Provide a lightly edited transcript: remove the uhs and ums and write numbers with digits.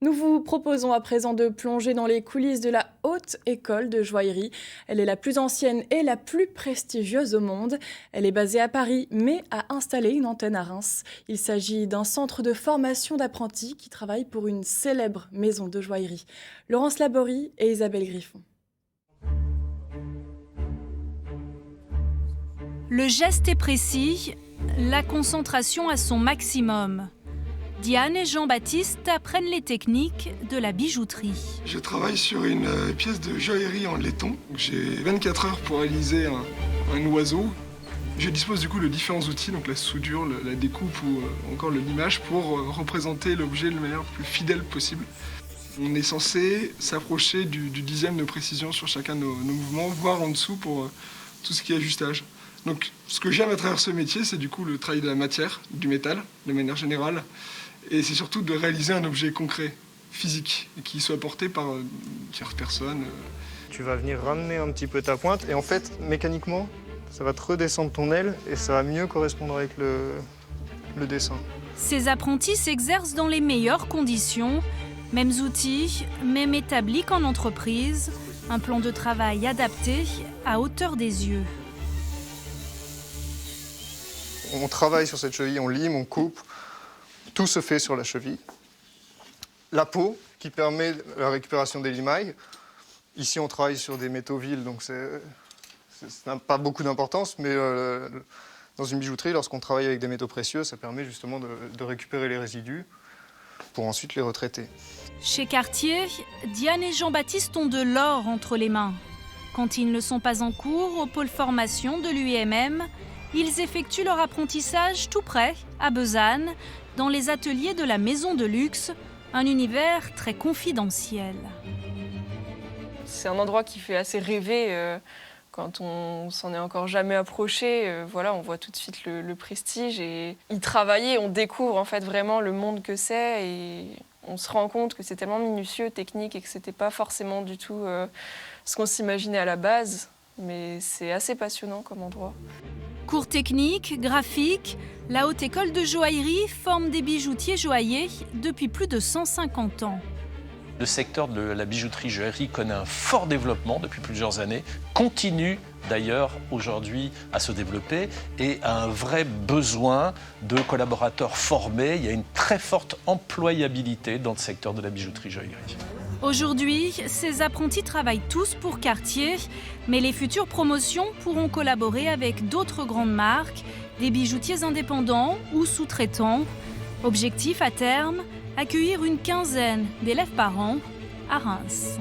Nous vous proposons à présent de plonger dans les coulisses de la Haute École de Joaillerie. Elle est la plus ancienne et la plus prestigieuse au monde. Elle est basée à Paris, mais a installé une antenne à Reims. Il s'agit d'un centre de formation d'apprentis qui travaille pour une célèbre maison de joaillerie. Laurence Laborie et Isabelle Griffon. Le geste est précis, la concentration à son maximum. Diane et Jean-Baptiste apprennent les techniques de la bijouterie. Je travaille sur une pièce de joaillerie en laiton. J'ai 24 heures pour réaliser un oiseau. Je dispose du coup de différents outils, donc la soudure, la découpe ou encore le limage pour représenter l'objet de la manière la plus fidèle possible. On est censé s'approcher du dixième de précision sur chacun de nos mouvements, voire en dessous pour tout ce qui est ajustage. Donc ce que j'aime à travers ce métier, c'est du coup le travail de la matière, du métal, de manière générale. Et c'est surtout de réaliser un objet concret, physique, et qui soit porté par une tierce personne. Tu vas venir ramener un petit peu ta pointe et en fait, mécaniquement, ça va te redescendre ton aile et ça va mieux correspondre avec le dessin. Ces apprentis s'exercent dans les meilleures conditions. Mêmes outils, même établis qu'en entreprise. Un plan de travail adapté à hauteur des yeux. On travaille sur cette cheville, on lime, on coupe. Tout se fait sur la cheville. La peau, qui permet la récupération des limailles. Ici, on travaille sur des métaux vils, donc ça n'a pas beaucoup d'importance, mais dans une bijouterie, lorsqu'on travaille avec des métaux précieux, ça permet justement de récupérer les résidus pour ensuite les retraiter. Chez Cartier, Diane et Jean-Baptiste ont de l'or entre les mains. Quand ils ne sont pas en cours au pôle formation de l'UIMM, ils effectuent leur apprentissage tout près, à Besançon, dans les ateliers de la Maison de Luxe, un univers très confidentiel. C'est un endroit qui fait assez rêver quand on s'en est encore jamais approché. Voilà, on voit tout de suite le prestige et y travailler, on découvre en fait vraiment le monde que c'est et on se rend compte que c'est tellement minutieux, technique et que c'était pas forcément du tout ce qu'on s'imaginait à la base. Mais c'est assez passionnant comme endroit. Cours techniques, graphiques, la Haute École de Joaillerie forme des bijoutiers joailliers depuis plus de 150 ans. Le secteur de la bijouterie-joaillerie connaît un fort développement depuis plusieurs années, continue d'ailleurs aujourd'hui à se développer et a un vrai besoin de collaborateurs formés. Il y a une très forte employabilité dans le secteur de la bijouterie-joaillerie. Aujourd'hui, ces apprentis travaillent tous pour Cartier, mais les futures promotions pourront collaborer avec d'autres grandes marques, des bijoutiers indépendants ou sous-traitants. Objectif à terme, accueillir une quinzaine d'élèves par an à Reims.